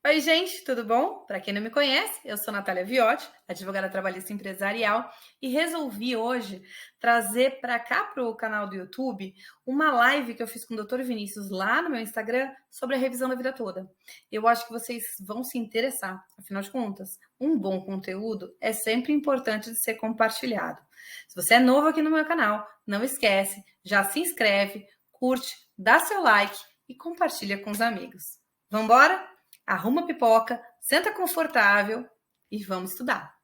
Oi, gente, tudo bom? Para quem não me conhece, eu sou Natália Viotti, advogada trabalhista empresarial, e resolvi hoje trazer para cá para o canal do YouTube uma live que eu fiz com o Dr. Vinícius lá no meu Instagram sobre a revisão da vida toda. Eu acho que vocês vão se interessar, afinal de contas, um bom conteúdo é sempre importante de ser compartilhado. Se você é novo aqui no meu canal, não esquece, já se inscreve, curte, dá seu like e compartilha com os amigos. Vamos embora? Arruma a pipoca, senta confortável e vamos estudar.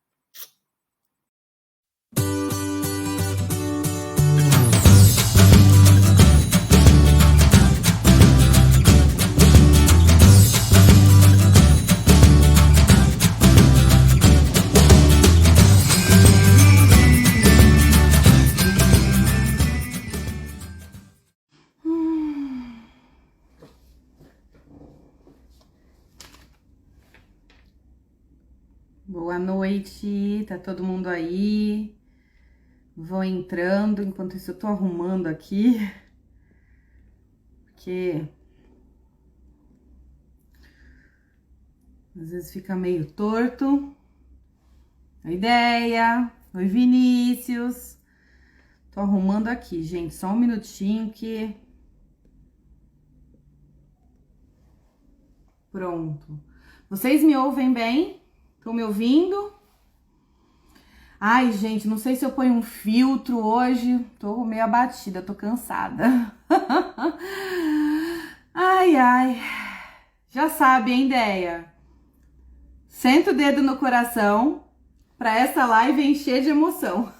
Boa noite, tá todo mundo aí? Vou entrando, enquanto isso eu tô arrumando aqui, porque às vezes fica meio torto. Oi, Ideia! Oi, Vinícius! Tô arrumando aqui, gente, só um minutinho que... Pronto. Vocês me ouvem bem? Estão me ouvindo? Ai, gente, não sei se eu ponho um filtro hoje. Tô meio abatida, tô cansada. Ai, ai. Já sabe, hein, ideia? Senta o dedo no coração para essa live encher de emoção.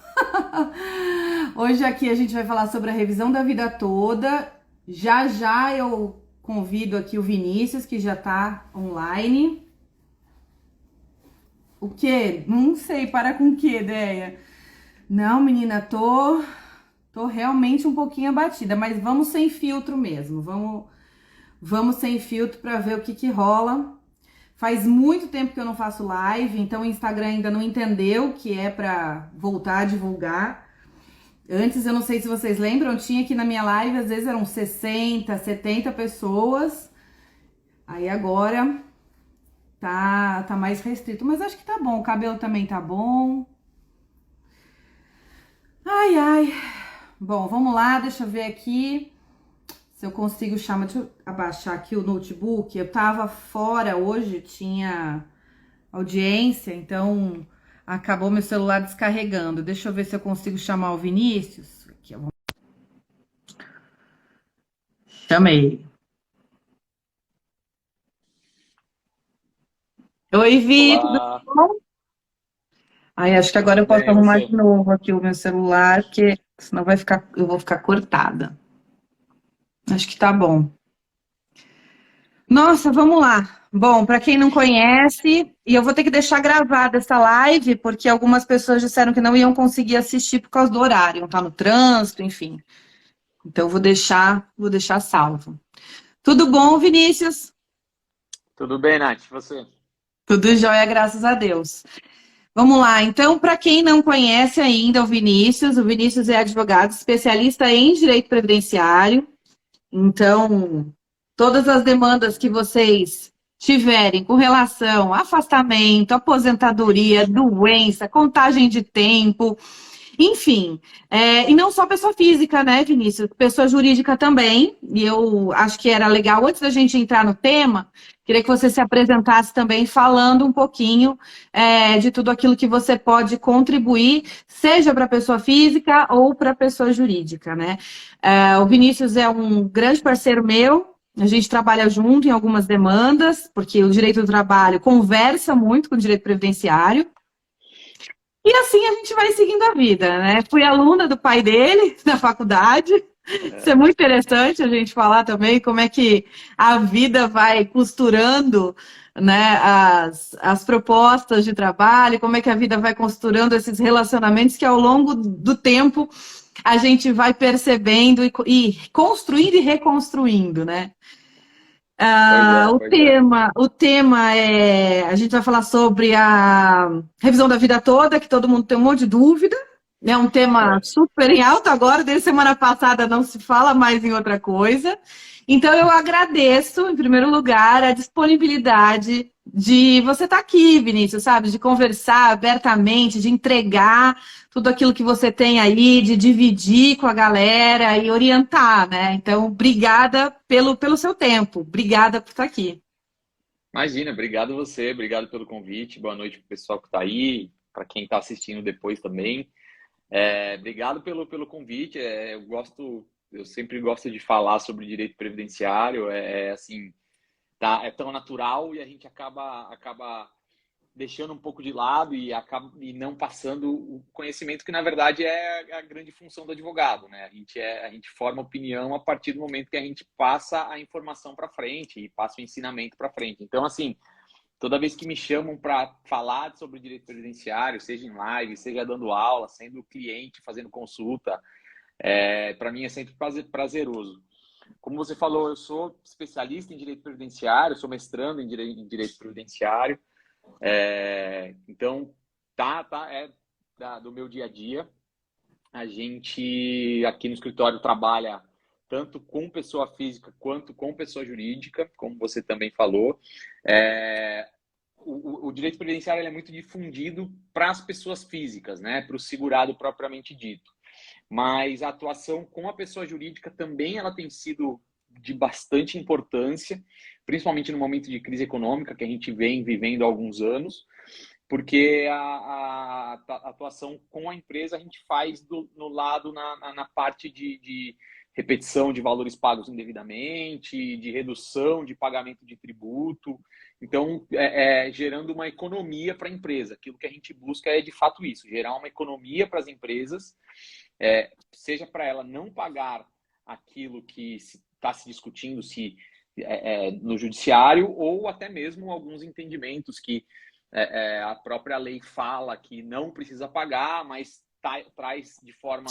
Hoje aqui a gente vai falar sobre a revisão da vida toda. Já já eu convido aqui o Vinícius, que já tá online. O quê? Não sei, para com o quê, ideia? Não, menina, tô realmente um pouquinho abatida, mas vamos sem filtro mesmo. Vamos sem filtro para ver o que rola. Faz muito tempo que eu não faço live, então o Instagram ainda não entendeu que é para voltar a divulgar. Antes, eu não sei se vocês lembram, tinha aqui na minha live, às vezes eram 60, 70 pessoas. Aí agora tá mais restrito, mas acho que tá bom. O cabelo também tá bom. Ai, ai. Bom, vamos lá, deixa eu ver aqui se eu consigo chamar. Deixa eu abaixar aqui o notebook. Eu tava fora hoje, tinha audiência, então acabou meu celular descarregando. Deixa eu ver se eu consigo chamar o Vinícius. Aqui, ó. Chamei. Oi, Vi, tudo Olá, bom? Ai, acho que agora tudo eu posso bem, e arrumar de você? novo aqui o meu celular, porque senão eu vou ficar cortada. Acho que tá bom. Nossa, vamos lá. Bom, para quem não conhece, e eu vou ter que deixar gravada essa live, porque algumas pessoas disseram que não iam conseguir assistir por causa do horário, tá no trânsito, enfim. Então eu vou deixar salvo. Tudo bom, Vinícius? Tudo bem, Nath, e você? Tudo jóia, graças a Deus. Vamos lá, então, para quem não conhece ainda o Vinícius é advogado especialista em direito previdenciário. Então, todas as demandas que vocês tiverem com relação a afastamento, aposentadoria, doença, contagem de tempo, enfim, e não só pessoa física, né, Vinícius? Pessoa jurídica também. E eu acho que era legal, antes da gente entrar no tema, queria que você se apresentasse também falando um pouquinho de tudo aquilo que você pode contribuir, seja para pessoa física ou para pessoa jurídica, né? O Vinícius é um grande parceiro meu. A gente trabalha junto em algumas demandas, porque o direito do trabalho conversa muito com o direito previdenciário. E assim a gente vai seguindo a vida, né? Fui aluna do pai dele na faculdade. Isso é muito interessante a gente falar também como é que a vida vai costurando, né, as propostas de trabalho, como é que a vida vai costurando esses relacionamentos que ao longo do tempo a gente vai percebendo e construindo e reconstruindo, né? Pois é, O pois é. tema é, a gente vai falar sobre a revisão da vida toda, que todo mundo tem um monte de dúvida. É um tema É. super em alta agora, desde semana passada não se fala mais em outra coisa. Então, eu agradeço, em primeiro lugar, a disponibilidade de você estar aqui, Vinícius, sabe? De conversar abertamente, de entregar tudo aquilo que você tem aí, de dividir com a galera e orientar, né? Então, obrigada pelo seu tempo. Obrigada por estar aqui. Imagina, obrigado você, obrigado pelo convite. Boa noite para o pessoal que está aí, para quem está assistindo depois também. Obrigado pelo convite. Eu sempre gosto de falar sobre direito previdenciário. Assim, tá, é tão natural e a gente acaba deixando um pouco de lado e não passando o conhecimento que, na verdade, é a grande função do advogado, né? A gente forma opinião a partir do momento que a gente passa a informação para frente e passa o ensinamento para frente. Então, assim, toda vez que me chamam para falar sobre direito previdenciário, seja em live, seja dando aula, sendo cliente, fazendo consulta, para mim é sempre prazeroso. Como você falou, eu sou especialista em direito previdenciário, sou mestrando em direito previdenciário. Então, do meu dia a dia. A gente aqui no escritório trabalha tanto com pessoa física quanto com pessoa jurídica, como você também falou. O direito previdenciário é muito difundido para as pessoas físicas, né? Para o segurado propriamente dito. Mas a atuação com a pessoa jurídica também ela tem sido de bastante importância, principalmente no momento de crise econômica que a gente vem vivendo há alguns anos, porque a atuação com a empresa a gente faz no lado, na parte de repetição de valores pagos indevidamente, de redução de pagamento de tributo, então gerando uma economia para a empresa. Aquilo que a gente busca é de fato isso, gerar uma economia para as empresas, seja para ela não pagar aquilo que está se discutindo no judiciário, ou até mesmo alguns entendimentos que a própria lei fala que não precisa pagar, mas traz de forma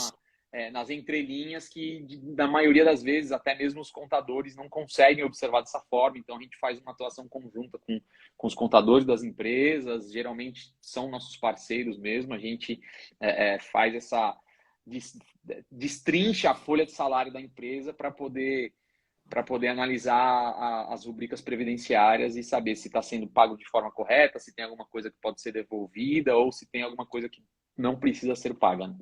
nas entrelinhas que, na maioria das vezes, até mesmo os contadores não conseguem observar dessa forma. Então, a gente faz uma atuação conjunta com os contadores das empresas, geralmente são nossos parceiros mesmo. A gente faz destrincha a folha de salário da empresa para poder analisar as rubricas previdenciárias e saber se está sendo pago de forma correta, se tem alguma coisa que pode ser devolvida ou se tem alguma coisa que não precisa ser paga.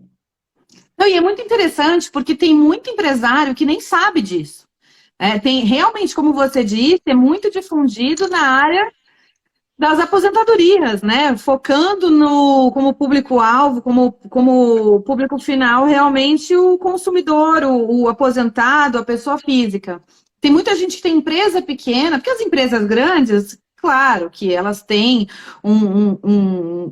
Não, e é muito interessante porque tem muito empresário que nem sabe disso. Tem realmente, como você disse, é muito difundido na área das aposentadorias, né? Focando como público-alvo, como público final, realmente o consumidor, o aposentado, a pessoa física. Tem muita gente que tem empresa pequena, porque as empresas grandes, claro que elas têm um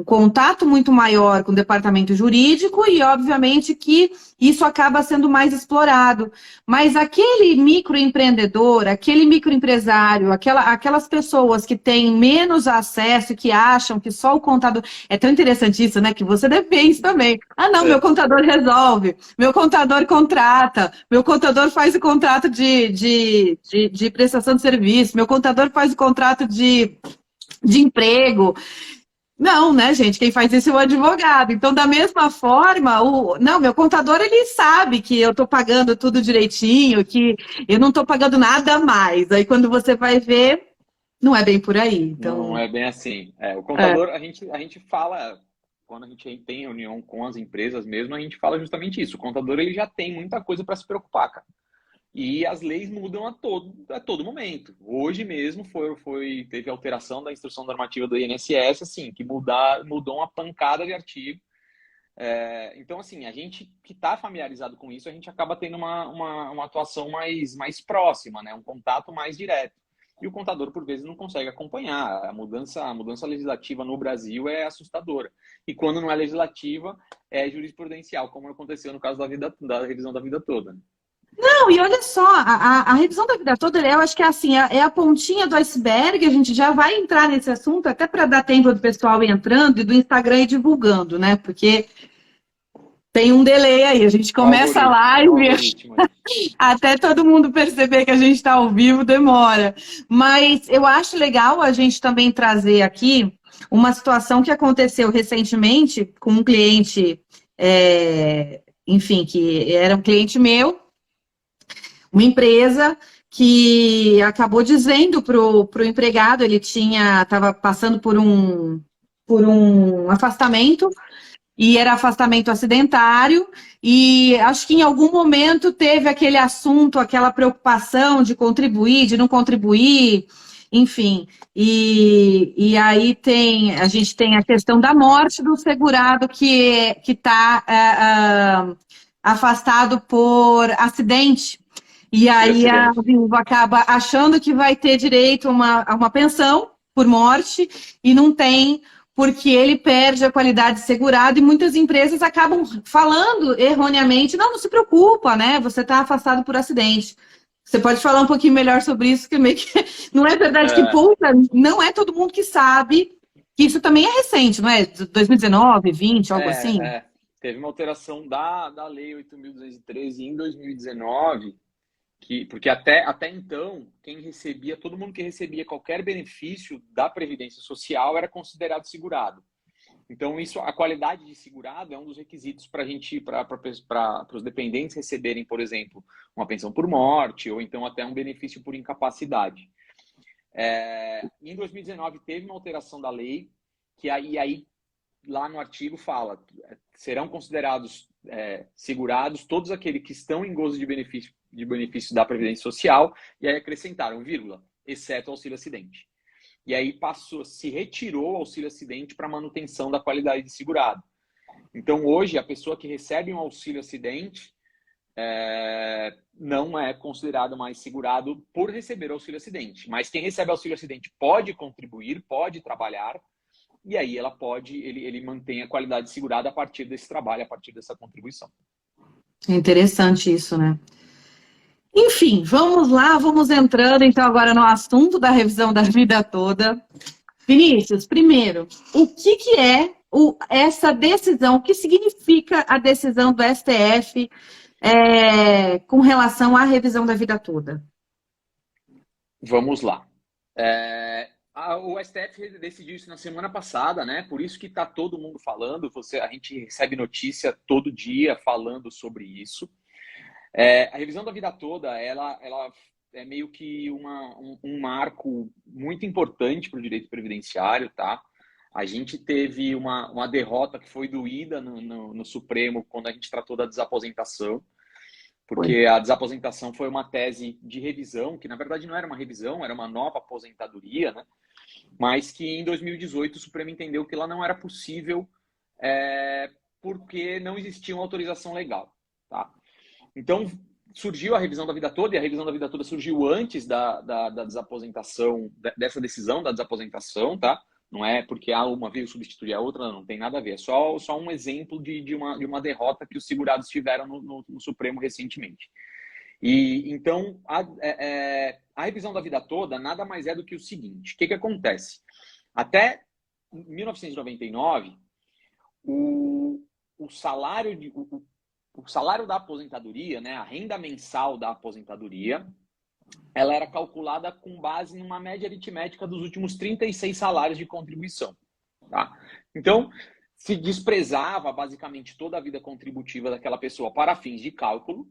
contato muito maior com o departamento jurídico e, obviamente, que isso acaba sendo mais explorado. Mas aquele microempreendedor, aquele microempresário, aquelas pessoas que têm menos acesso, que acham que só o contador... É tão interessante isso, né? Que você depende também. Ah, não, meu contador resolve, meu contador contrata, meu contador faz o contrato de prestação de serviço, meu contador faz o contrato de emprego. Não, né, gente? Quem faz isso é o advogado. Então, da mesma forma, meu contador, ele sabe que eu estou pagando tudo direitinho, que eu não estou pagando nada a mais. Aí, quando você vai ver, não é bem por aí. Então... Não é bem assim. O contador, a gente fala, quando a gente tem reunião com as empresas mesmo, a gente fala justamente isso. O contador, ele já tem muita coisa para se preocupar, cara. E as leis mudam a todo momento. Hoje mesmo teve alteração da instrução normativa do INSS, assim, que mudou uma pancada de artigo. Então, assim, a gente que está familiarizado com isso, a gente acaba tendo uma atuação mais próxima, né? Um contato mais direto. E o contador, por vezes, não consegue acompanhar. A mudança legislativa no Brasil é assustadora. E quando não é legislativa, é jurisprudencial, como aconteceu no caso da revisão da vida toda. Não, e olha só, a revisão da vida toda, eu acho que é a pontinha do iceberg, a gente já vai entrar nesse assunto, até para dar tempo do pessoal ir entrando e do Instagram ir divulgando, né? Porque tem um delay aí, a gente começa a live, até todo mundo perceber que a gente está ao vivo, demora. Mas eu acho legal a gente também trazer aqui uma situação que aconteceu recentemente com um cliente, enfim, que era um cliente meu, uma empresa que acabou dizendo para o empregado, ele estava passando por um afastamento, e era afastamento acidentário, e acho que em algum momento teve aquele assunto, aquela preocupação de contribuir, de não contribuir, enfim. E aí a gente tem a questão da morte do segurado que está afastado por acidente. E aí a viúva acaba achando que vai ter direito a uma pensão por morte e não tem, porque ele perde a qualidade de segurado, e muitas empresas acabam falando erroneamente, não se preocupa, né? Você está afastado por acidente. Você pode falar um pouquinho melhor sobre isso, que meio que não é verdade que pouca, não é todo mundo que sabe que isso também é recente, não é? 2019, 20, algo assim? Teve uma alteração da Lei 8.213 em 2019, porque até então, todo mundo que recebia qualquer benefício da Previdência Social era considerado segurado. Então, a qualidade de segurado é um dos requisitos para os dependentes receberem, por exemplo, uma pensão por morte ou então até um benefício por incapacidade. Em 2019 teve uma alteração da lei, que aí lá no artigo fala, serão considerados segurados todos aqueles que estão em gozo de benefício da Previdência Social, e aí acrescentaram, vírgula, exceto auxílio acidente. E aí se retirou o auxílio acidente para manutenção da qualidade de segurado. Então, hoje, a pessoa que recebe um auxílio acidente não é considerado mais segurado por receber auxílio acidente. Mas quem recebe auxílio acidente pode contribuir, pode trabalhar, e aí ele mantém a qualidade de segurado a partir desse trabalho, a partir dessa contribuição. É interessante isso, né? Enfim, vamos lá, vamos entrando então agora no assunto da revisão da vida toda. Vinícius, primeiro, o que é essa decisão, o que significa a decisão do STF com relação à revisão da vida toda? Vamos lá. O STF decidiu isso na semana passada, né? Por isso que está todo mundo falando, a gente recebe notícia todo dia falando sobre isso. A revisão da vida toda, ela é meio que um marco muito importante para o direito previdenciário, tá? A gente teve uma derrota que foi doída no Supremo quando a gente tratou da desaposentação, porque a desaposentação foi uma tese de revisão, que na verdade não era uma revisão, era uma nova aposentadoria, né? Mas que em 2018 o Supremo entendeu que ela não era possível porque não existia uma autorização legal, tá? Então, surgiu a revisão da vida toda, e a revisão da vida toda surgiu antes da desaposentação, dessa decisão da desaposentação, tá? Não é porque uma veio substituir a outra, não tem nada a ver. É só um exemplo de uma derrota que os segurados tiveram no Supremo recentemente. E então, a revisão da vida toda nada mais é do que o seguinte: o que acontece? Até 1999, o salário da aposentadoria, né, a renda mensal da aposentadoria, ela era calculada com base numa média aritmética dos últimos 36 salários de contribuição. Tá? Então, se desprezava basicamente toda a vida contributiva daquela pessoa para fins de cálculo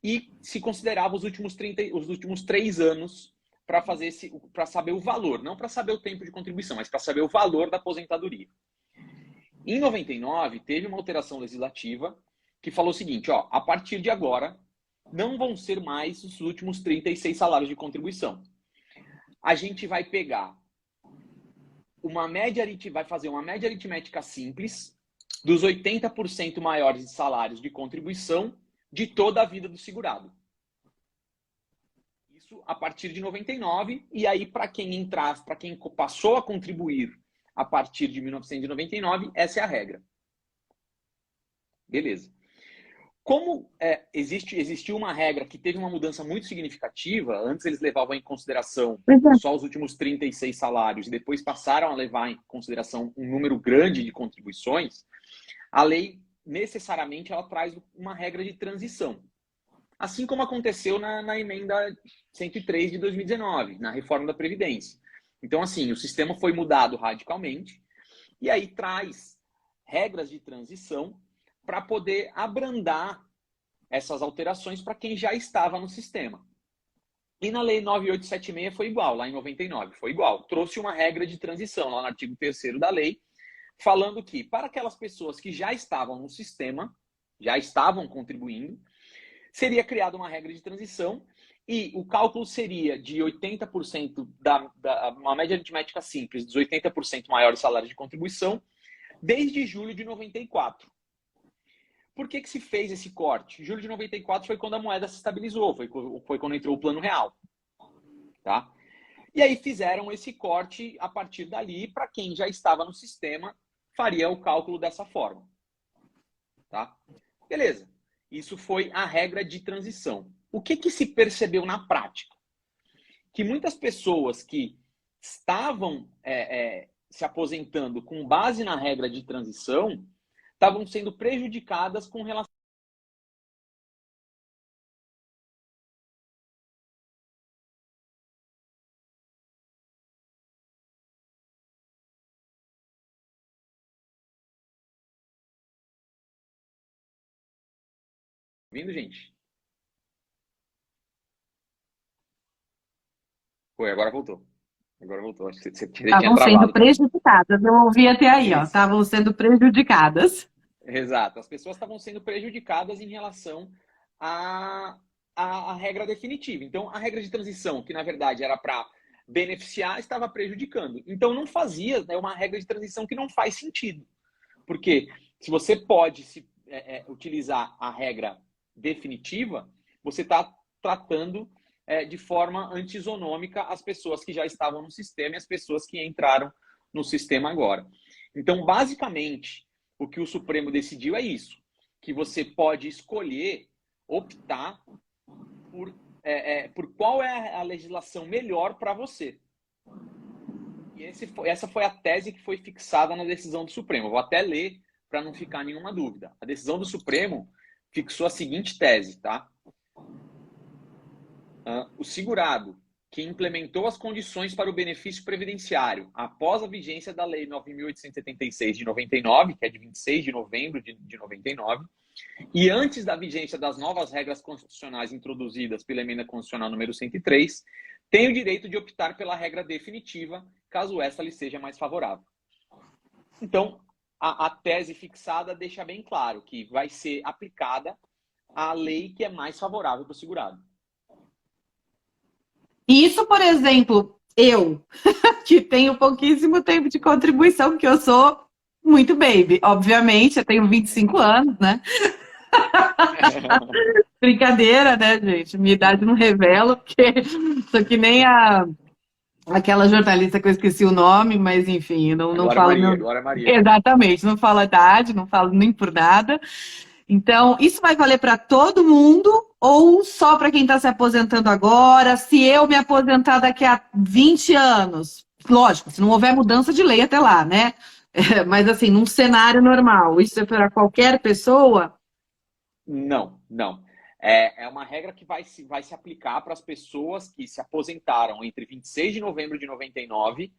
e se considerava os últimos 3 anos para saber o valor, não para saber o tempo de contribuição, mas para saber o valor da aposentadoria. Em 99, teve uma alteração legislativa que falou o seguinte, a partir de agora, não vão ser mais os últimos 36 salários de contribuição. A gente vai pegar vai fazer uma média aritmética simples dos 80% maiores de salários de contribuição de toda a vida do segurado. Isso a partir de 99, e aí para quem passou a contribuir a partir de 1999, essa é a regra. Beleza. Como existiu uma regra que teve uma mudança muito significativa, antes eles levavam em consideração só os últimos 36 salários e depois passaram a levar em consideração um número grande de contribuições, a lei necessariamente ela traz uma regra de transição. Assim como aconteceu na emenda 103 de 2019, na reforma da Previdência. Então, assim, o sistema foi mudado radicalmente e aí traz regras de transição para poder abrandar essas alterações para quem já estava no sistema. E na Lei 9876 foi igual, lá em 99, foi igual. Trouxe uma regra de transição, lá no artigo 3º da lei, falando que para aquelas pessoas que já estavam no sistema, já estavam contribuindo, seria criada uma regra de transição e o cálculo seria de 80% uma média aritmética simples, dos 80% maior salário de contribuição, desde julho de 94. Por que se fez esse corte? Julho de 94 foi quando a moeda se estabilizou, foi quando entrou o Plano Real. Tá? E aí fizeram esse corte a partir dali, para quem já estava no sistema, faria o cálculo dessa forma. Tá? Beleza. Isso foi a regra de transição. O que se percebeu na prática? Que muitas pessoas que estavam se aposentando com base na regra de transição estavam sendo prejudicadas com relação. Vindo, gente? Foi, agora voltou. Agora voltou. Acho que você tinha Estavam sendo travado também. prejudicadas. Eu ouvi até aí, ó. Isso. Estavam sendo prejudicadas. Exato. As pessoas estavam sendo prejudicadas em relação à regra definitiva. Então, a regra de transição, que na verdade era para beneficiar, estava prejudicando. Então, não fazia, né, uma regra de transição que não faz sentido. Porque se você pode utilizar a regra definitiva, você está tratando de forma antisonômica as pessoas que já estavam no sistema e as pessoas que entraram no sistema agora. Então, basicamente, o que o Supremo decidiu é isso, que você pode escolher, optar por qual é a legislação melhor para você. E essa foi a tese que foi fixada na decisão do Supremo. Eu vou até ler para não ficar nenhuma dúvida. A decisão do Supremo fixou a seguinte tese, tá? O segurado que implementou as condições para o benefício previdenciário após a vigência da Lei 9.876 de 99, que é de 26 de novembro de 99, e antes da vigência das novas regras constitucionais introduzidas pela emenda constitucional número 103, tem o direito de optar pela regra definitiva, caso essa lhe seja mais favorável. Então, a tese fixada deixa bem claro que vai ser aplicada a lei que é mais favorável para o segurado. Isso, por exemplo, eu, que tenho pouquíssimo tempo de contribuição, porque eu sou muito baby. Obviamente, eu tenho 25 anos, né? Brincadeira, né, gente? Minha idade não revela, porque sou que nem aquela jornalista que eu esqueci o nome, mas enfim, não Agora falo Maria, meu... agora Maria. Exatamente, não falo a idade, não falo nem por nada. Então, isso vai valer para todo mundo ou só para quem está se aposentando agora? Se eu me aposentar daqui a 20 anos, lógico, se não houver mudança de lei até lá, né? Mas assim, num cenário normal, isso é para qualquer pessoa? Não. É uma regra que vai se aplicar para as pessoas que se aposentaram entre 26 de novembro de 99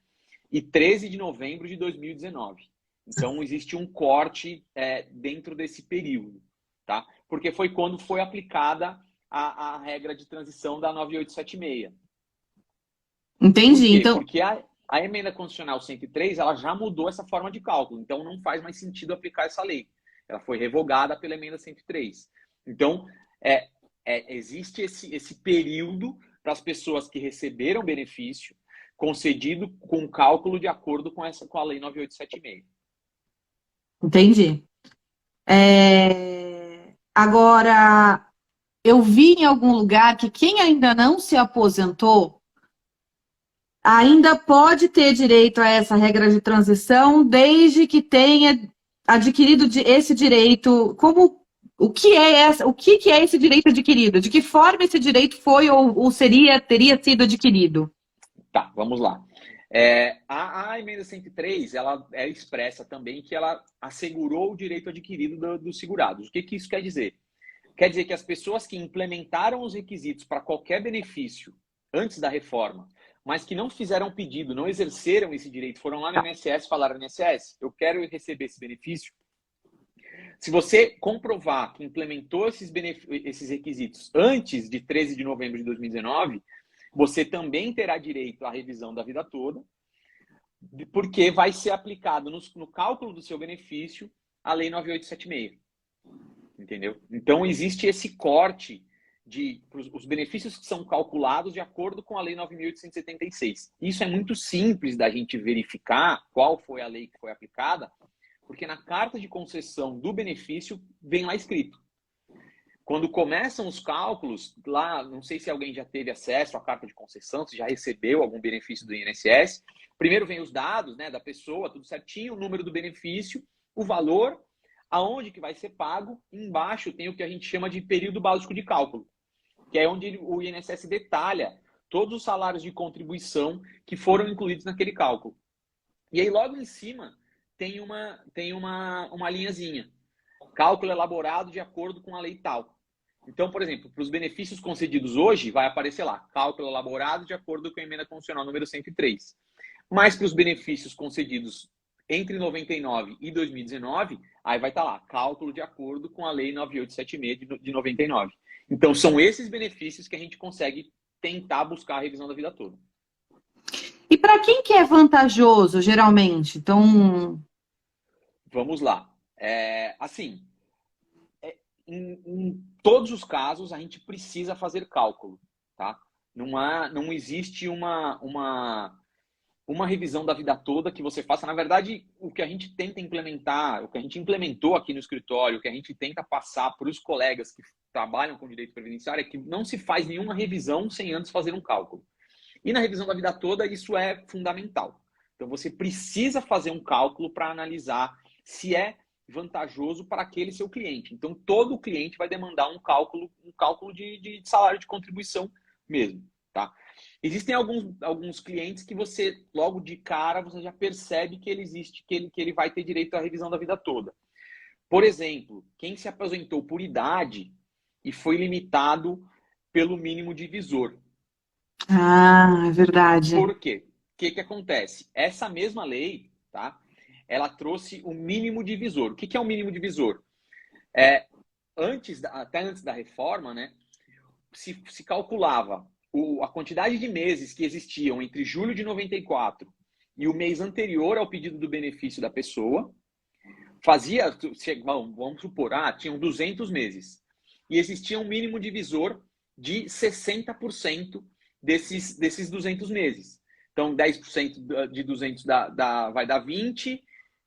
e 13 de novembro de 2019. Então, existe um corte dentro desse período, tá? Porque foi quando foi aplicada a regra de transição da 9876. Entendi. Por quê? Então, Porque a emenda constitucional 103 ela já mudou essa forma de cálculo, então não faz mais sentido aplicar essa lei. Ela foi revogada pela emenda 103. Então, existe esse período para as pessoas que receberam benefício concedido com cálculo de acordo com a lei 9876. entendi. Agora, eu vi em algum lugar que quem ainda não se aposentou ainda pode ter direito a essa regra de transição desde que tenha adquirido esse direito. O que é esse direito adquirido? De que forma esse direito foi ou teria sido adquirido? Tá, vamos lá. A emenda 103, ela expressa também que ela assegurou o direito adquirido dos segurados. O que isso quer dizer? Quer dizer que as pessoas que implementaram os requisitos para qualquer benefício antes da reforma, mas que não fizeram pedido, não exerceram esse direito, foram lá no INSS e falaram: INSS, eu quero receber esse benefício, Se você comprovar que implementou esses requisitos antes de 13 de novembro de 2019, você também terá direito à revisão da vida toda, porque vai ser aplicado no cálculo do seu benefício a Lei 9876. Entendeu? Então, existe esse corte os benefícios que são calculados de acordo com a Lei 9.876. Isso é muito simples da gente verificar qual foi a lei que foi aplicada, porque na carta de concessão do benefício vem lá escrito. Quando começam os cálculos, lá, não sei se alguém já teve acesso à carta de concessão, se já recebeu algum benefício do INSS. Primeiro vem os dados, né, da pessoa, tudo certinho, o número do benefício, o valor, aonde que vai ser pago. Embaixo tem o que a gente chama de período básico de cálculo, que é onde o INSS detalha todos os salários de contribuição que foram incluídos naquele cálculo. E aí logo em cima tem uma linhazinha. Cálculo elaborado de acordo com a lei tal. Então, por exemplo, para os benefícios concedidos hoje, vai aparecer lá, cálculo elaborado de acordo com a emenda constitucional número 103. Mas para os benefícios concedidos entre 99 e 2019, aí vai estar lá, cálculo de acordo com a lei 9876 de 99. Então, são esses benefícios que a gente consegue tentar buscar a revisão da vida toda. E para quem que é vantajoso, geralmente? Então... Vamos lá. Em todos os casos, a gente precisa fazer cálculo, tá? Não existe uma revisão da vida toda que você faça. Na verdade, o que a gente tenta implementar, o que a gente implementou aqui no escritório, o que a gente tenta passar para os colegas que trabalham com direito previdenciário é que não se faz nenhuma revisão sem antes fazer um cálculo. E na revisão da vida toda, isso é fundamental. Então, você precisa fazer um cálculo para analisar se é vantajoso para aquele seu cliente. Então, todo cliente vai demandar um cálculo de salário de contribuição mesmo, tá? Existem alguns clientes que você, logo de cara, você já percebe que ele existe, que ele vai ter direito à revisão da vida toda. Por exemplo, quem se aposentou por idade e foi limitado pelo mínimo divisor. Ah, é verdade. Por quê? O que acontece? Essa mesma lei, tá? Ela trouxe o mínimo divisor. O que é o mínimo divisor? Até antes da reforma, né, se calculava a quantidade de meses que existiam entre julho de 94 e o mês anterior ao pedido do benefício da pessoa. Vamos supor, tinham 200 meses. E existia um mínimo divisor de 60% desses 200 meses. Então, 10% de 200 vai dar 20,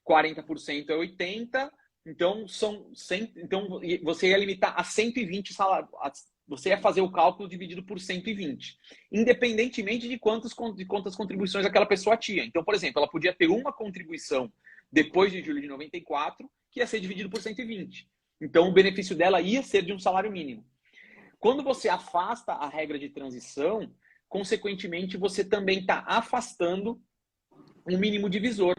40% é 80, então são 100, então você ia limitar a 120 salários. Você ia fazer o cálculo dividido por 120, independentemente de quantas contribuições aquela pessoa tinha. Então, por exemplo, ela podia ter uma contribuição depois de julho de 94, que ia ser dividido por 120. Então, o benefício dela ia ser de um salário mínimo. Quando você afasta a regra de transição, consequentemente, você também está afastando um mínimo divisor.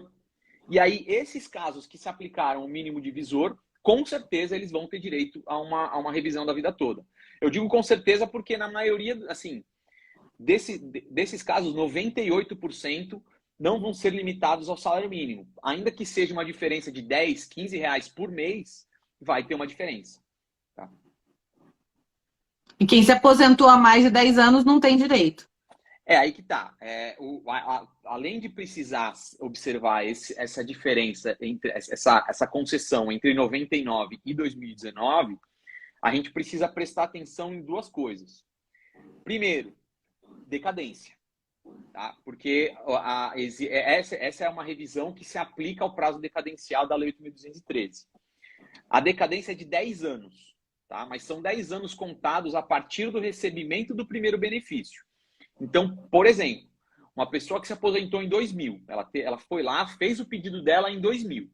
E aí, esses casos que se aplicaram o mínimo divisor, com certeza eles vão ter direito a uma revisão da vida toda. Eu digo com certeza porque na maioria, assim, desses casos, 98% não vão ser limitados ao salário mínimo. Ainda que seja uma diferença de 10, 15 reais por mês, vai ter uma diferença. Tá? E quem se aposentou há mais de 10 anos não tem direito. Aí que tá. Além de precisar observar essa diferença, entre essa concessão entre 99 e 2019, a gente precisa prestar atenção em duas coisas. Primeiro, decadência. Tá? Porque essa é uma revisão que se aplica ao prazo decadencial da Lei 8.213. A decadência é de 10 anos, tá? Mas são 10 anos contados a partir do recebimento do primeiro benefício. Então, por exemplo, uma pessoa que se aposentou em 2000, ela foi lá, fez o pedido dela em 2000.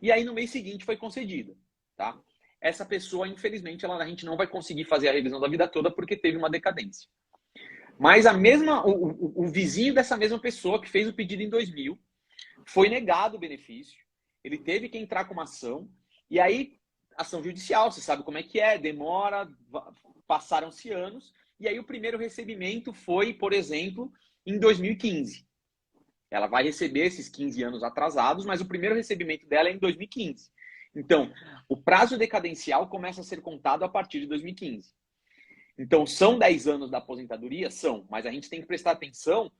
E aí, no mês seguinte, foi concedida. Tá? Essa pessoa, infelizmente, a gente não vai conseguir fazer a revisão da vida toda porque teve uma decadência. Mas o vizinho dessa mesma pessoa que fez o pedido em 2000 foi negado o benefício, ele teve que entrar com uma ação, e aí, ação judicial, você sabe como é que é, demora, passaram-se anos, e aí o primeiro recebimento foi, por exemplo, em 2015. Ela vai receber esses 15 anos atrasados, mas o primeiro recebimento dela é em 2015. Então, o prazo decadencial começa a ser contado a partir de 2015. Então, são 10 anos da aposentadoria? São, mas a gente tem que prestar atenção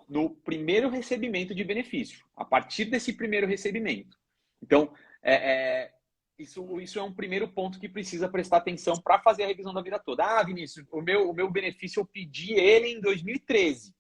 no primeiro recebimento de benefício, a partir desse primeiro recebimento. Então, isso é um primeiro ponto que precisa prestar atenção para fazer a revisão da vida toda. Ah, Vinícius, o meu benefício eu pedi ele em 2013.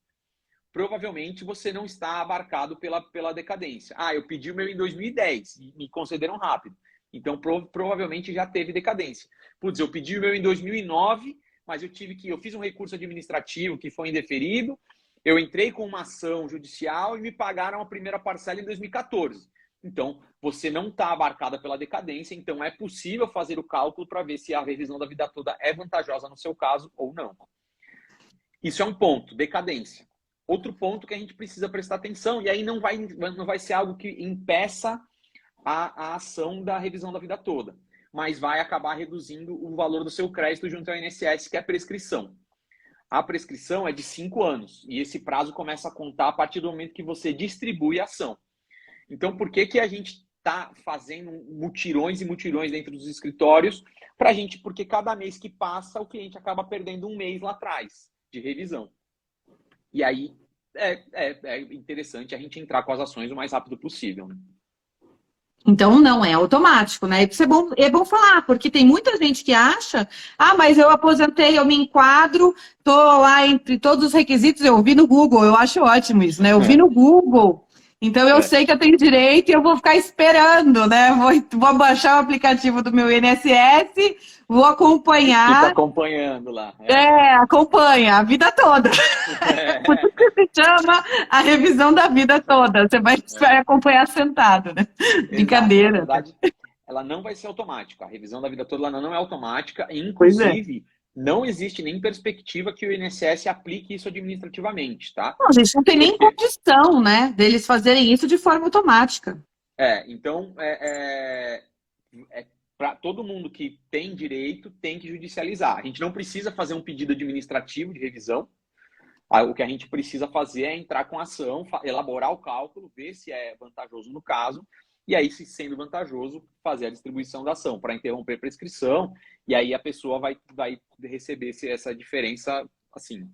Provavelmente você não está abarcado pela decadência. Ah, eu pedi o meu em 2010 e me concederam rápido. Então, provavelmente já teve decadência. Putz, eu pedi o meu em 2009, mas eu fiz um recurso administrativo que foi indeferido, eu entrei com uma ação judicial e me pagaram a primeira parcela em 2014. Então, você não está abarcada pela decadência, então é possível fazer o cálculo para ver se a revisão da vida toda é vantajosa no seu caso ou não. Isso é um ponto, decadência. Outro ponto que a gente precisa prestar atenção, e aí não vai ser algo que impeça a ação da revisão da vida toda, mas vai acabar reduzindo o valor do seu crédito junto ao INSS, que é a prescrição. A prescrição é de 5 anos, e esse prazo começa a contar a partir do momento que você distribui a ação. Então, por que a gente está fazendo mutirões e mutirões dentro dos escritórios? Porque cada mês que passa, o cliente acaba perdendo um mês lá atrás de revisão. E aí é interessante a gente entrar com as ações o mais rápido possível, né? Então, não é automático, né? Isso é bom falar, porque tem muita gente que acha, mas eu aposentei, eu me enquadro, tô lá entre todos os requisitos, eu vi no Google, eu acho ótimo isso, né? Eu vi no Google, então eu sei que eu tenho direito e eu vou ficar esperando, né? Vou baixar o aplicativo do meu INSS, vou acompanhar. Fica acompanhando lá. Acompanha a vida toda. Por isso que se chama a revisão da vida toda. Você vai acompanhar sentado, né? Brincadeira. Na verdade, ela não vai ser automática. A revisão da vida toda ela não é automática. Inclusive, não existe nem perspectiva que o INSS aplique isso administrativamente, tá? Não, gente, não tem nem condição, né, deles fazerem isso de forma automática. Então, para todo mundo que tem direito, tem que judicializar. A gente não precisa fazer um pedido administrativo de revisão. O que a gente precisa fazer é entrar com a ação, elaborar o cálculo, ver se é vantajoso no caso, e aí, se sendo vantajoso, fazer a distribuição da ação para interromper a prescrição, e aí a pessoa vai receber essa diferença, assim,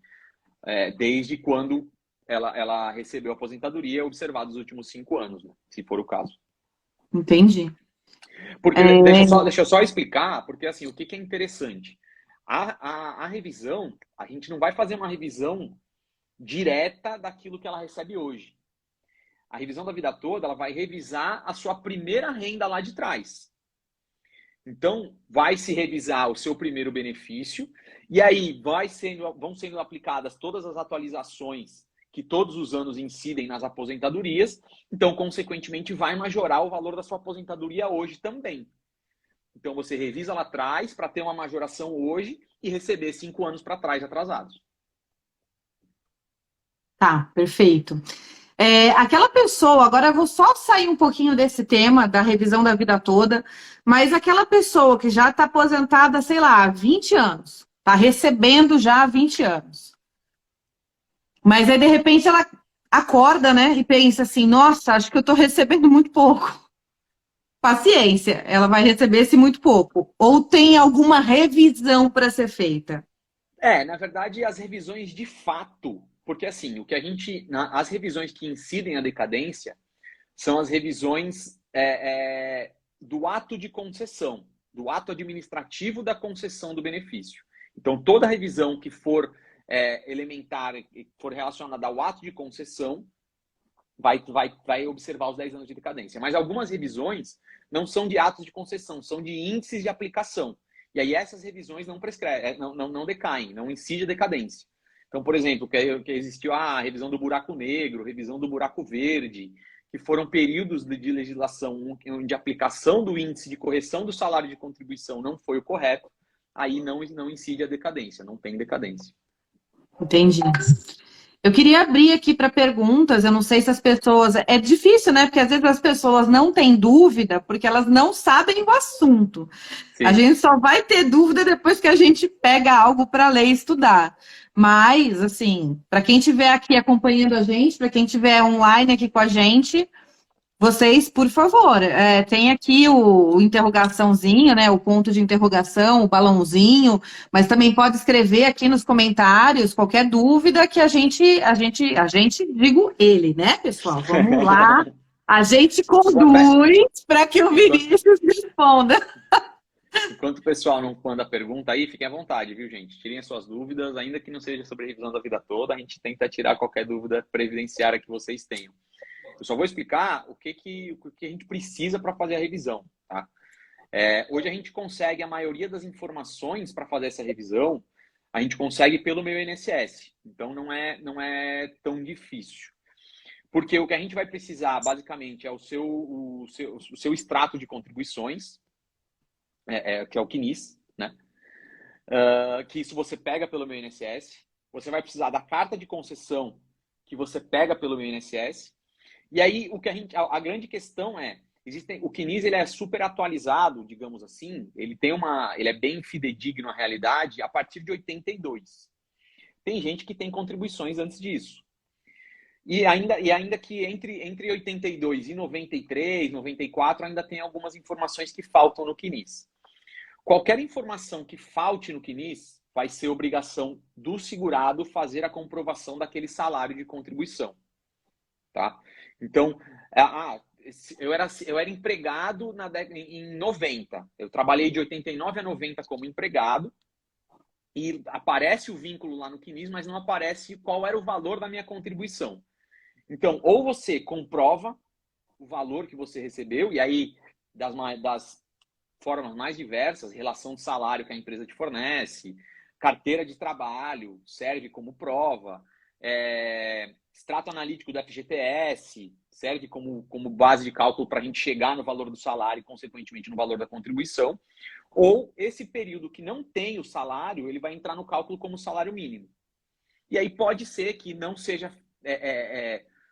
desde quando ela recebeu a aposentadoria, observados os últimos 5 anos, né, se for o caso. Entendi. Porque, deixa eu só explicar, porque assim, o que é interessante? A revisão, a gente não vai fazer uma revisão direta daquilo que ela recebe hoje. A revisão da vida toda, ela vai revisar a sua primeira renda lá de trás. Então, vai se revisar o seu primeiro benefício, e aí vão sendo aplicadas todas as atualizações que todos os anos incidem nas aposentadorias, então, consequentemente, vai majorar o valor da sua aposentadoria hoje também. Então, você revisa lá atrás para ter uma majoração hoje e receber 5 anos para trás atrasados. Tá, perfeito. Aquela pessoa, agora eu vou só sair um pouquinho desse tema da revisão da vida toda, mas aquela pessoa que já está aposentada, sei lá, há 20 anos, está recebendo já há 20 anos. Mas aí, de repente, ela acorda, né, e pensa assim, nossa, acho que eu estou recebendo muito pouco. Paciência, ela vai receber esse muito pouco. Ou tem alguma revisão para ser feita? Na verdade, as revisões de fato, porque assim, as revisões que incidem a decadência são as revisões do ato de concessão, do ato administrativo da concessão do benefício. Então, toda revisão que for elementar, que for relacionada ao ato de concessão, vai observar os 10 anos de decadência. Mas algumas revisões não são de atos de concessão, são de índices de aplicação. E aí essas revisões não prescrevem, não decaem, não incide a decadência. Então, por exemplo, que existiu a revisão do buraco negro, revisão do buraco verde, que foram períodos de legislação onde a aplicação do índice de correção do salário de contribuição não foi o correto, aí não incide a decadência, não tem decadência. Entendi. Eu queria abrir aqui para perguntas, eu não sei se as pessoas... É difícil, né? Porque às vezes as pessoas não têm dúvida, porque elas não sabem o assunto. Sim. A gente só vai ter dúvida depois que a gente pega algo para ler e estudar. Mas, assim, para quem estiver aqui acompanhando a gente, para quem estiver online aqui com a gente, Vocês, por favor, tem aqui o interrogaçãozinho, né? O ponto de interrogação, o balãozinho, mas também pode escrever aqui nos comentários qualquer dúvida que digo ele, né, pessoal? Vamos lá. A gente conduz para que o Vinícius responda. Enquanto o pessoal não manda pergunta aí, fiquem à vontade, viu, gente? Tirem as suas dúvidas, ainda que não seja sobre a revisão da vida toda, a gente tenta tirar qualquer dúvida previdenciária que vocês tenham. Eu só vou explicar o que a gente precisa para fazer a revisão, tá? Hoje a gente consegue a maioria das informações para fazer essa revisão, a gente consegue pelo meu INSS. Então não é tão difícil. Porque o que a gente vai precisar, basicamente, é o seu extrato de contribuições, que é o CNIS, né? Que isso você pega pelo meu INSS. Você vai precisar da carta de concessão que você pega pelo meu INSS. E aí, a grande questão o CNIS ele é super atualizado, digamos assim, ele é bem fidedigno à realidade a partir de 82. Tem gente que tem contribuições antes disso. E ainda que entre 82 e 93, 94, ainda tem algumas informações que faltam no CNIS. Qualquer informação que falte no CNIS vai ser obrigação do segurado fazer a comprovação daquele salário de contribuição. Tá? Então, eu era empregado em 90. Eu trabalhei de 89 a 90 como empregado e aparece o vínculo lá no CNIS, mas não aparece qual era o valor da minha contribuição. Então, ou você comprova o valor que você recebeu, e aí das formas mais diversas, relação de salário que a empresa te fornece, carteira de trabalho serve como prova, extrato analítico do FGTS serve como base de cálculo para a gente chegar no valor do salário e, consequentemente, no valor da contribuição. Ou esse período que não tem o salário, ele vai entrar no cálculo como salário mínimo. E aí pode ser que não seja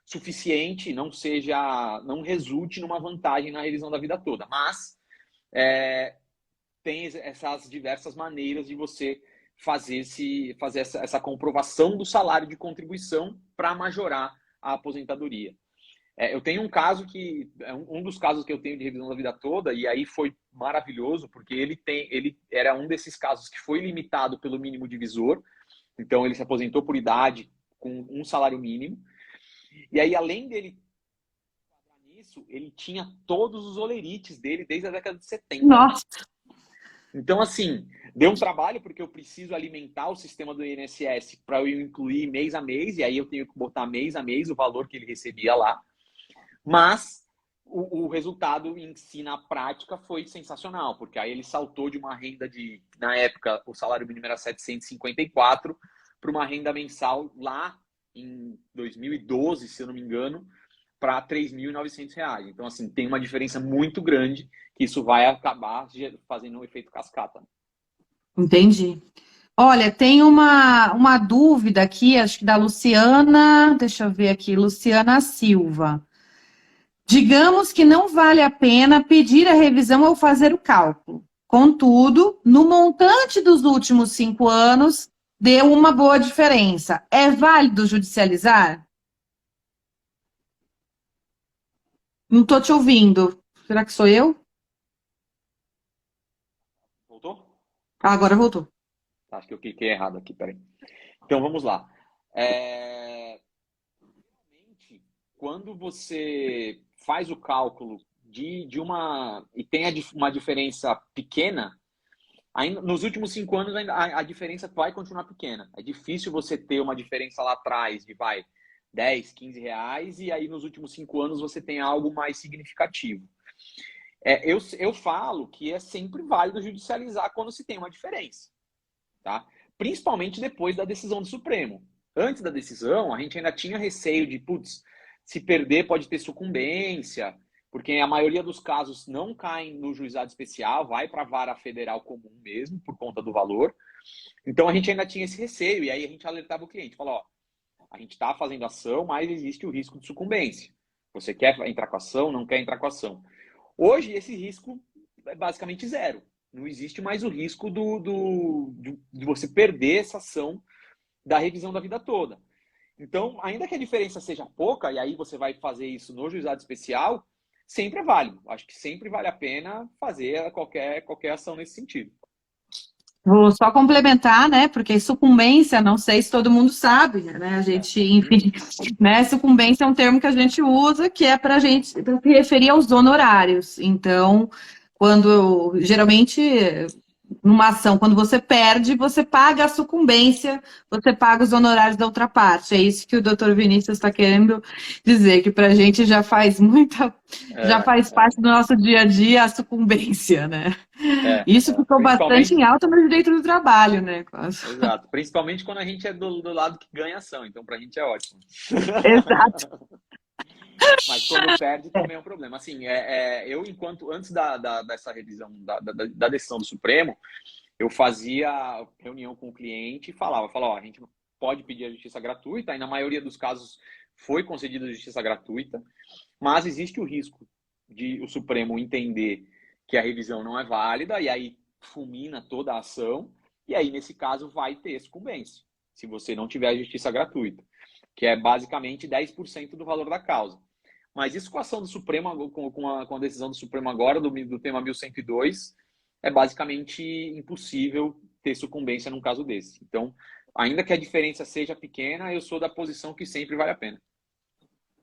suficiente, não resulte numa vantagem na revisão da vida toda. Mas tem essas diversas maneiras de você fazer essa comprovação do salário de contribuição para majorar a aposentadoria. Eu tenho um caso que um dos casos que eu tenho de revisão da vida toda, e aí foi maravilhoso, porque ele era um desses casos que foi limitado pelo mínimo divisor. Então ele se aposentou por idade com um salário mínimo. E aí, além dele nisso, ele tinha todos os olerites dele desde a década de 70. Nossa! Então, assim, deu um trabalho porque eu preciso alimentar o sistema do INSS para eu incluir mês a mês, e aí eu tenho que botar mês a mês o valor que ele recebia lá. Mas o resultado em si, na prática, foi sensacional, porque aí ele saltou de uma renda na época, o salário mínimo era 754, para uma renda mensal lá em 2012, se eu não me engano, para R$ 3.900. Então, assim, tem uma diferença muito grande que isso vai acabar fazendo um efeito cascata. Entendi. Olha, tem uma dúvida aqui, acho que da Luciana, deixa eu ver aqui, Luciana Silva. Digamos que não vale a pena pedir a revisão ou fazer o cálculo. Contudo, no montante dos últimos 5 anos, deu uma boa diferença. É válido judicializar? Não estou te ouvindo. Será que sou eu? Voltou? Ah, agora voltou. Acho que eu cliquei errado aqui, peraí. Então, vamos lá. Realmente, quando você faz o cálculo e tem uma diferença pequena, ainda, nos últimos 5 anos a diferença vai continuar pequena. É difícil você ter uma diferença lá atrás de 10, 15 reais, e aí nos últimos 5 anos você tem algo mais significativo. Eu falo que é sempre válido judicializar quando se tem uma diferença, tá? Principalmente depois da decisão do Supremo. Antes da decisão, a gente ainda tinha receio de, se perder pode ter sucumbência, porque a maioria dos casos não caem no juizado especial, vai para a vara federal comum mesmo, por conta do valor. Então a gente ainda tinha esse receio, e aí a gente alertava o cliente, falou, a gente está fazendo ação, mas existe o risco de sucumbência. Você quer entrar com a ação, não quer entrar com a ação. Hoje, esse risco é basicamente zero. Não existe mais o risco de você perder essa ação da revisão da vida toda. Então, ainda que a diferença seja pouca, e aí você vai fazer isso no juizado especial, sempre é válido. Acho que sempre vale a pena fazer qualquer ação nesse sentido. Vou só complementar, né? Porque sucumbência, não sei se todo mundo sabe, né? A gente, enfim, né? Sucumbência é um termo que a gente usa que é para a gente pra se referir aos honorários. Então, quando geralmente numa ação, quando você perde, você paga a sucumbência, você paga os honorários da outra parte. É isso que o doutor Vinícius está querendo dizer, que para a gente já faz parte do nosso dia a dia a sucumbência, né? Isso ficou bastante em Principalmente, alta no direito do trabalho, né? exato. Principalmente quando a gente é do lado que ganha ação. Então, para a gente é ótimo. Exato. Mas quando perde também é um problema. Assim, eu, antes dessa revisão da decisão do Supremo, eu fazia reunião com o cliente e falava, ó, a gente pode pedir a justiça gratuita, e na maioria dos casos foi concedida a justiça gratuita, mas existe o risco de o Supremo entender que a revisão não é válida, e aí fulmina toda a ação, e aí, nesse caso, vai ter sucumbência, se você não tiver a justiça gratuita, que é basicamente 10% do valor da causa. Mas isso com a ação do Supremo, com a decisão do Supremo agora, do tema 1102, é basicamente impossível ter sucumbência num caso desse. Então, ainda que a diferença seja pequena, eu sou da posição que sempre vale a pena.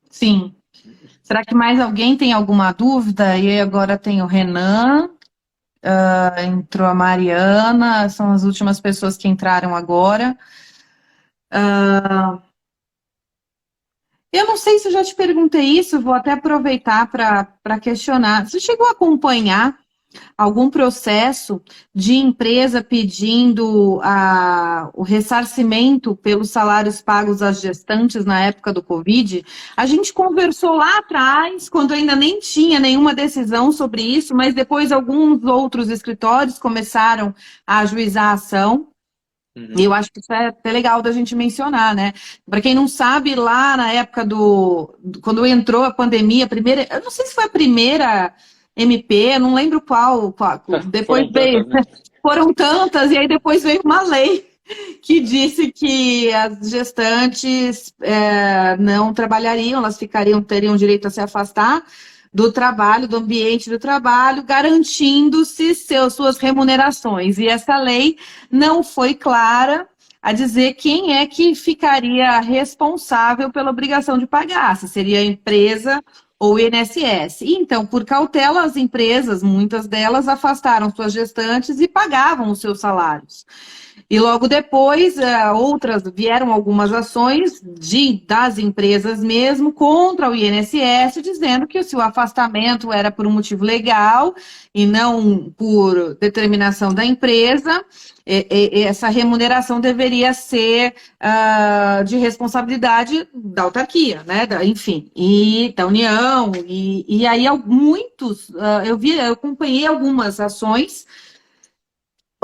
Sim. Será que mais alguém tem alguma dúvida? E aí agora tem o Renan, entrou a Mariana, são as últimas pessoas que entraram agora. Eu não sei se eu já te perguntei isso, vou até aproveitar para questionar. Você chegou a acompanhar algum processo de empresa pedindo o ressarcimento pelos salários pagos às gestantes na época do Covid? A gente conversou lá atrás, quando ainda nem tinha nenhuma decisão sobre isso, mas depois alguns outros escritórios começaram a ajuizar a ação. E eu acho que isso é até legal da gente mencionar, né? Para quem não sabe, lá na época quando entrou a pandemia, eu não sei se foi a primeira MP, não lembro qual depois Foram tantas, né? foram tantas, e aí depois veio uma lei que disse que as gestantes não trabalhariam, elas teriam direito a se afastar do trabalho, do ambiente do trabalho, garantindo-se suas remunerações. E essa lei não foi clara a dizer quem é que ficaria responsável pela obrigação de pagar, se seria a empresa ou o INSS. Então, por cautela, as empresas, muitas delas, afastaram suas gestantes e pagavam os seus salários. E logo depois, vieram algumas ações das empresas mesmo contra o INSS, dizendo que se o afastamento era por um motivo legal e não por determinação da empresa, essa remuneração deveria ser de responsabilidade da autarquia, né? Enfim, e da União. E aí muitos, eu acompanhei algumas ações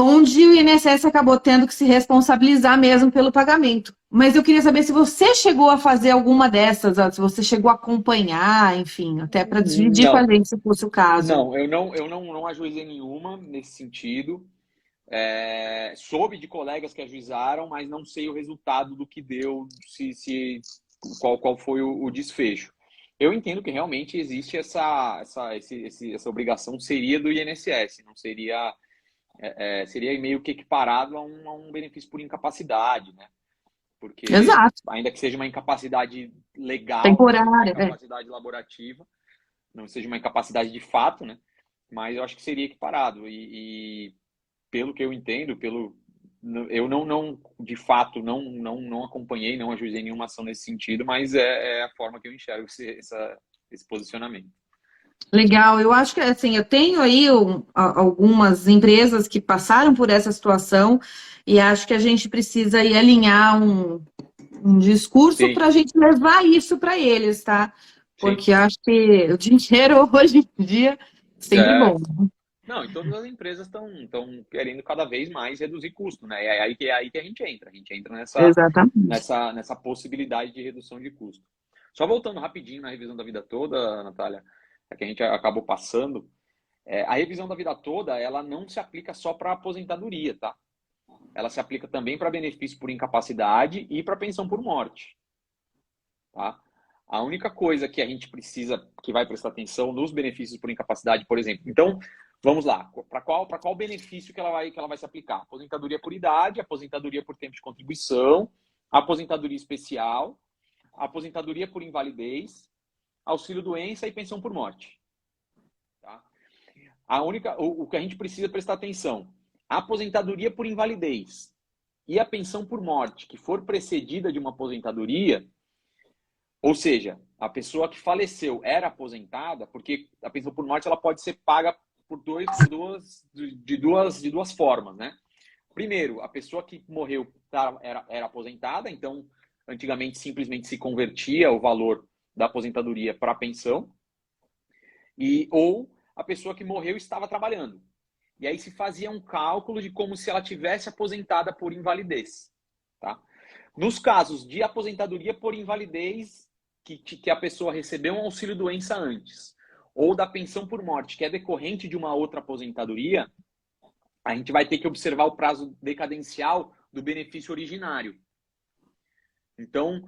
onde o INSS acabou tendo que se responsabilizar mesmo pelo pagamento. Mas eu queria saber se você chegou a fazer alguma dessas, se você chegou a acompanhar, enfim, até para dividir com a gente se fosse o caso. Não, eu não ajuizei nenhuma nesse sentido. Soube de colegas que ajuizaram, mas não sei o resultado do que deu, qual foi o desfecho. Eu entendo que realmente existe essa obrigação, seria do INSS, não seria... seria meio que equiparado a um benefício por incapacidade, né? Porque, exato, ainda que seja uma incapacidade legal, temporária, uma incapacidade laborativa, não seja uma incapacidade de fato, né? Mas eu acho que seria equiparado. E pelo que eu entendo, eu não de fato, não acompanhei, não ajuizei nenhuma ação nesse sentido, mas é a forma que eu enxergo esse posicionamento. Legal, eu acho que assim, eu tenho aí algumas empresas que passaram por essa situação e acho que a gente precisa aí alinhar um discurso para a gente levar isso para eles, tá? Porque acho que o dinheiro hoje em dia é sempre bom. Não, e todas as empresas estão querendo cada vez mais reduzir custo, né? É aí que a gente entra. A gente entra nessa possibilidade de redução de custo. Só voltando rapidinho na revisão da vida toda, Natália, que a gente acabou passando, a revisão da vida toda, ela não se aplica só para aposentadoria, tá? Ela se aplica também para benefício por incapacidade e para pensão por morte, tá? A única coisa que a gente precisa, que vai prestar atenção nos benefícios por incapacidade, por exemplo. Então, vamos lá. Para qual benefício que ela vai se aplicar? Aposentadoria por idade, aposentadoria por tempo de contribuição, aposentadoria especial, aposentadoria por invalidez, auxílio-doença e pensão por morte. Tá? O que a gente precisa prestar atenção, a aposentadoria por invalidez e a pensão por morte, que for precedida de uma aposentadoria, ou seja, a pessoa que faleceu era aposentada, porque a pensão por morte ela pode ser paga de duas formas, né? Primeiro, a pessoa que morreu era aposentada, então antigamente simplesmente se convertia o valor da aposentadoria para a pensão, ou a pessoa que morreu estava trabalhando. E aí se fazia um cálculo de como se ela tivesse aposentada por invalidez. Tá? Nos casos de aposentadoria por invalidez, que a pessoa recebeu um auxílio-doença antes, ou da pensão por morte, que é decorrente de uma outra aposentadoria, a gente vai ter que observar o prazo decadencial do benefício originário. Então,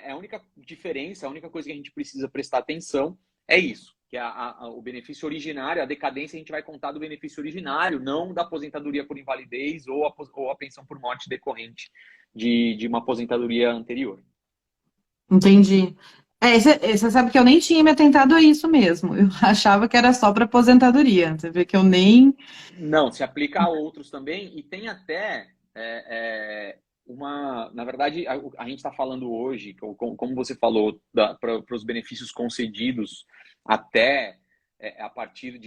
a única diferença, a única coisa que a gente precisa prestar atenção é isso, que o benefício originário, a decadência a gente vai contar do benefício originário, não da aposentadoria por invalidez ou a pensão por morte decorrente de uma aposentadoria anterior. Entendi. Você sabe que eu nem tinha me atentado a isso mesmo. Eu achava que era só para aposentadoria. Você vê que eu nem... Não, se aplica a outros também, e tem até na verdade, a gente está falando hoje, como você falou, para os benefícios concedidos até a partir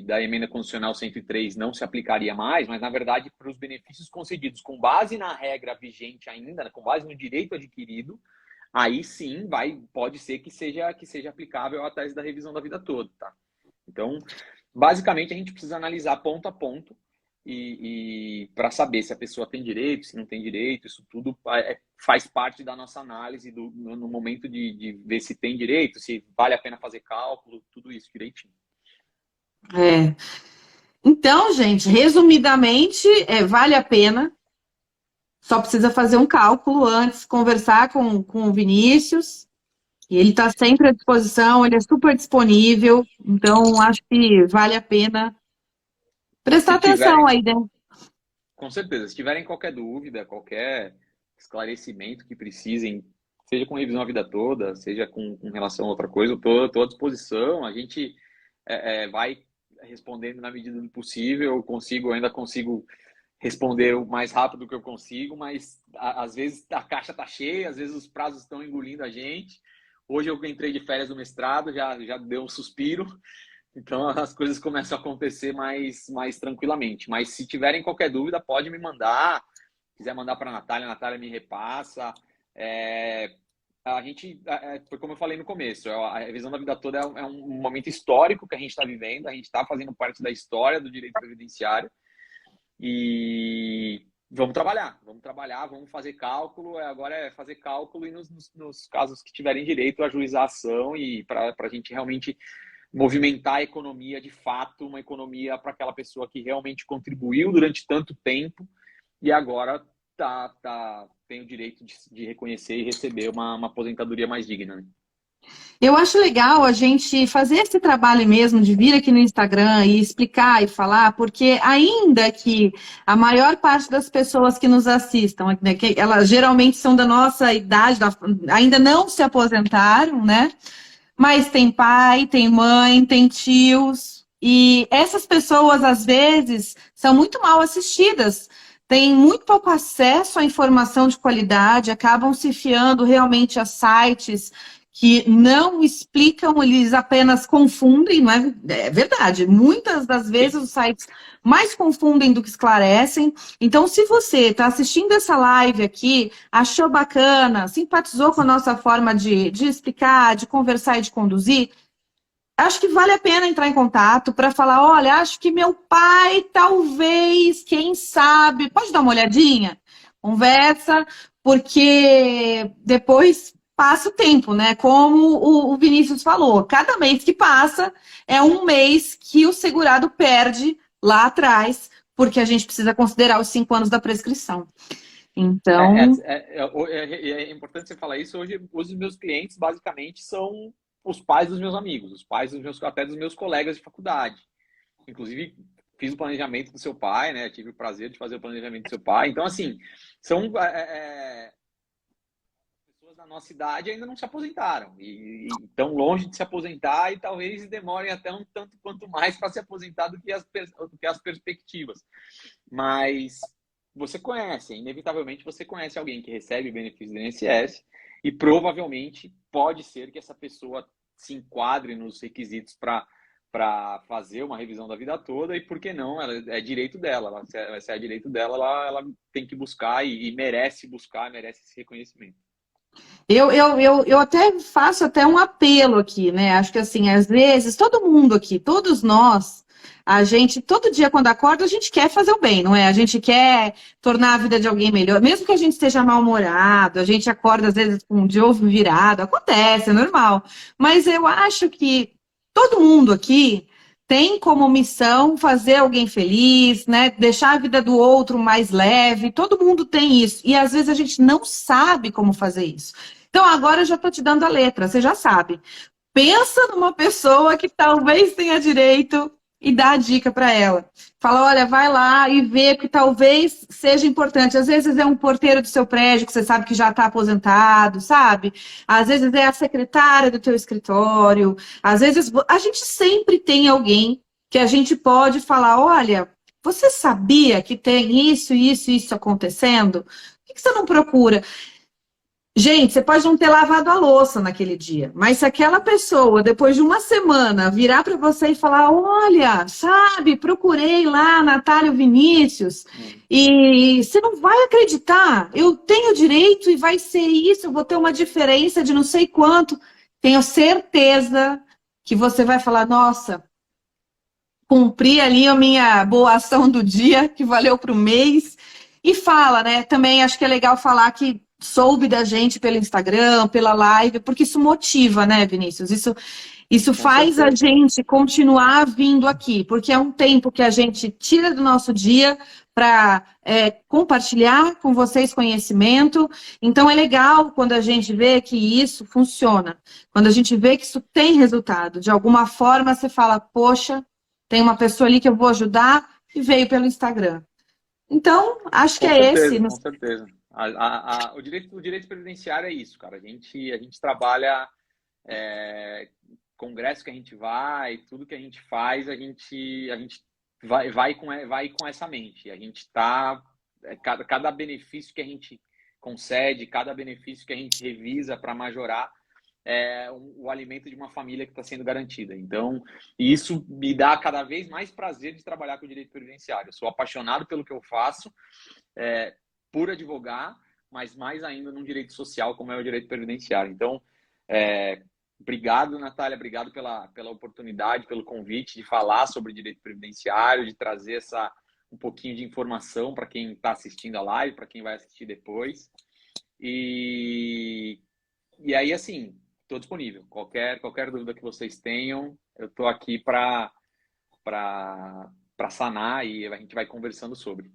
da emenda constitucional 103 não se aplicaria mais, mas na verdade para os benefícios concedidos com base na regra vigente ainda, com base no direito adquirido, aí sim pode ser que seja aplicável a tese da revisão da vida toda, tá? Então, basicamente a gente precisa analisar ponto a ponto e para saber se a pessoa tem direito, se não tem direito, isso tudo faz parte da nossa análise no momento de ver se tem direito, se vale a pena fazer cálculo, tudo isso direitinho. Então, gente, resumidamente, vale a pena. Só precisa fazer um cálculo antes, conversar com o Vinícius. E ele está sempre à disposição, ele é super disponível. Então, acho que vale a pena prestar atenção aí, né? Com certeza. Se tiverem qualquer dúvida, qualquer esclarecimento que precisem, seja com revisão a vida toda, seja com relação a outra coisa, eu estou à disposição. A gente vai respondendo na medida do possível. Eu ainda consigo responder o mais rápido que eu consigo, mas às vezes a caixa está cheia, às vezes os prazos estão engolindo a gente. Hoje eu entrei de férias do mestrado, já deu um suspiro, então as coisas começam a acontecer mais tranquilamente. Mas se tiverem qualquer dúvida, pode me mandar. Se quiser mandar para a Natália me repassa. A gente, foi como eu falei no começo, a revisão da vida toda é um momento histórico que a gente está vivendo, a gente está fazendo parte da história do direito previdenciário. E vamos trabalhar, vamos fazer cálculo. Agora é fazer cálculo e nos casos que tiverem direito, ajuizar a ação e para a gente realmente movimentar a economia de fato, uma economia para aquela pessoa que realmente contribuiu durante tanto tempo e agora tem o direito de reconhecer e receber uma aposentadoria mais digna, né? Eu acho legal a gente fazer esse trabalho mesmo de vir aqui no Instagram e explicar e falar, porque ainda que a maior parte das pessoas que nos assistam, né, que elas geralmente são da nossa idade, ainda não se aposentaram, né? Mas tem pai, tem mãe, tem tios, e essas pessoas, às vezes, são muito mal assistidas, têm muito pouco acesso à informação de qualidade, acabam se fiando realmente a sites que não explicam, eles apenas confundem, não é? É verdade, muitas das vezes os sites mais confundem do que esclarecem. Então, se você está assistindo essa live aqui, achou bacana, simpatizou com a nossa forma de explicar, de conversar e de conduzir, acho que vale a pena entrar em contato para falar, olha, acho que meu pai, talvez, quem sabe, pode dar uma olhadinha? Conversa, porque depois passa o tempo, né? Como o Vinícius falou, cada mês que passa é um mês que o segurado perde lá atrás, porque a gente precisa considerar os 5 anos da prescrição. Então, É importante você falar isso. Hoje, os meus clientes, basicamente, são os pais dos meus amigos, os pais até dos meus colegas de faculdade. Inclusive, fiz o planejamento do seu pai, né? Tive o prazer de fazer o planejamento do seu pai. Então, assim, são pessoas da nossa idade ainda não se aposentaram. E estão longe de se aposentar e talvez demorem até um tanto quanto mais para se aposentar do que as perspectivas. Mas você conhece, inevitavelmente você conhece alguém que recebe benefício do INSS e provavelmente pode ser que essa pessoa se enquadre nos requisitos para fazer uma revisão da vida toda, e por que não? É direito dela, se é direito dela, ela tem que buscar e merece buscar, merece esse reconhecimento. eu até faço até um apelo aqui, né? Acho que assim, às vezes, todo mundo aqui, todos nós, a gente, todo dia quando acorda, a gente quer fazer o bem, não é? A gente quer tornar a vida de alguém melhor, mesmo que a gente esteja mal-humorado, a gente acorda às vezes com de ovo virado, acontece, é normal. Mas eu acho que todo mundo aqui tem como missão fazer alguém feliz, né? Deixar a vida do outro mais leve. Todo mundo tem isso. E às vezes a gente não sabe como fazer isso. Então agora eu já estou te dando a letra, você já sabe. Pensa numa pessoa que talvez tenha direito e dá a dica para ela. Fala, olha, vai lá e vê que talvez seja importante. Às vezes é um porteiro do seu prédio que você sabe que já está aposentado, sabe? Às vezes é a secretária do teu escritório. Às vezes a gente sempre tem alguém que a gente pode falar, olha, você sabia que tem isso acontecendo? Por que você não procura? Gente, você pode não ter lavado a louça naquele dia, mas se aquela pessoa, depois de uma semana, virar para você e falar, olha, sabe, procurei lá, Natália Vinícius, e você não vai acreditar, eu tenho direito e vai ser isso, eu vou ter uma diferença de não sei quanto. Tenho certeza que você vai falar, nossa, cumpri ali a minha boa ação do dia, que valeu para o mês. E fala, né? Também acho que é legal falar que soube da gente pelo Instagram, pela live, porque isso motiva, né, Vinícius? Isso faz a gente continuar vindo aqui, porque é um tempo que a gente tira do nosso dia para compartilhar com vocês conhecimento. Então é legal quando a gente vê que isso funciona, quando a gente vê que isso tem resultado. De alguma forma você fala, poxa, tem uma pessoa ali que eu vou ajudar e veio pelo Instagram. Então, acho que é esse. Com certeza. O direito previdenciário é isso, cara. A gente trabalha, congresso que a gente vai, tudo que a gente faz, a gente vai com essa mente. A gente tá, cada benefício que a gente concede, cada benefício que a gente revisa para majorar, o alimento de uma família que está sendo garantida. Então, isso me dá cada vez mais prazer de trabalhar com o direito previdenciário. Eu sou apaixonado pelo que eu faço, por advogar, mas mais ainda num direito social como é o direito previdenciário. Então, obrigado, Natália, obrigado pela oportunidade, pelo convite de falar sobre direito previdenciário, de trazer um pouquinho de informação para quem está assistindo a live, para quem vai assistir depois. E aí, assim, estou disponível. Qualquer dúvida que vocês tenham, eu estou aqui para sanar e a gente vai conversando sobre.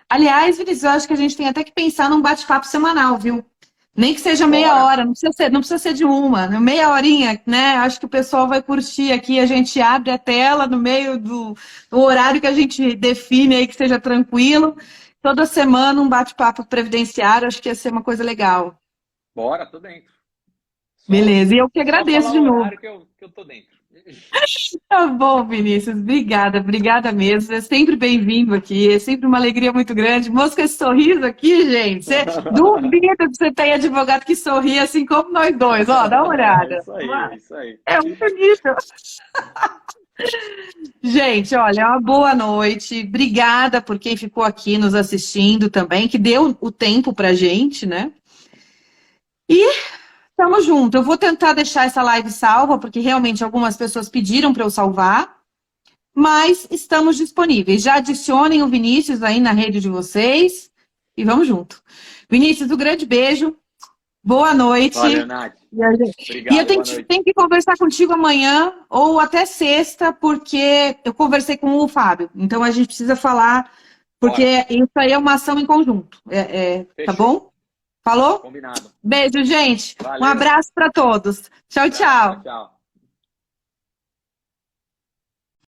Aliás, Vinícius, eu acho que a gente tem até que pensar num bate-papo semanal, viu? Nem que seja meia hora, não precisa ser de uma, meia horinha, né? Acho que o pessoal vai curtir aqui, a gente abre a tela no meio do horário que a gente define aí que seja tranquilo. Toda semana um bate-papo previdenciário, acho que ia ser uma coisa legal. Bora, tô dentro. Beleza, e eu que agradeço de novo. Horário que eu tô dentro. Tá bom, Vinícius, obrigada mesmo. É sempre bem-vindo aqui, é sempre uma alegria muito grande. Mosca, esse sorriso aqui, gente, você duvida que você tem advogado que sorri assim como nós dois, ó, dá uma olhada. Isso aí. É muito bonito. Gente, olha, uma boa noite. Obrigada por quem ficou aqui nos assistindo também, que deu o tempo pra gente, né? E tamo junto. Eu vou tentar deixar essa live salva, porque realmente algumas pessoas pediram para eu salvar, mas estamos disponíveis. Já adicionem o Vinícius aí na rede de vocês e vamos junto. Vinícius, um grande beijo. Boa noite. Valeu, Nath. Obrigado, e eu tenho que conversar contigo amanhã ou até sexta, porque eu conversei com o Fábio. Então a gente precisa falar Porque isso aí é uma ação em conjunto. Tá bom? Falou? Combinado. Beijo, gente. Um Valeu. abraço para todos. Tchau, Abraço, tchau. tchau.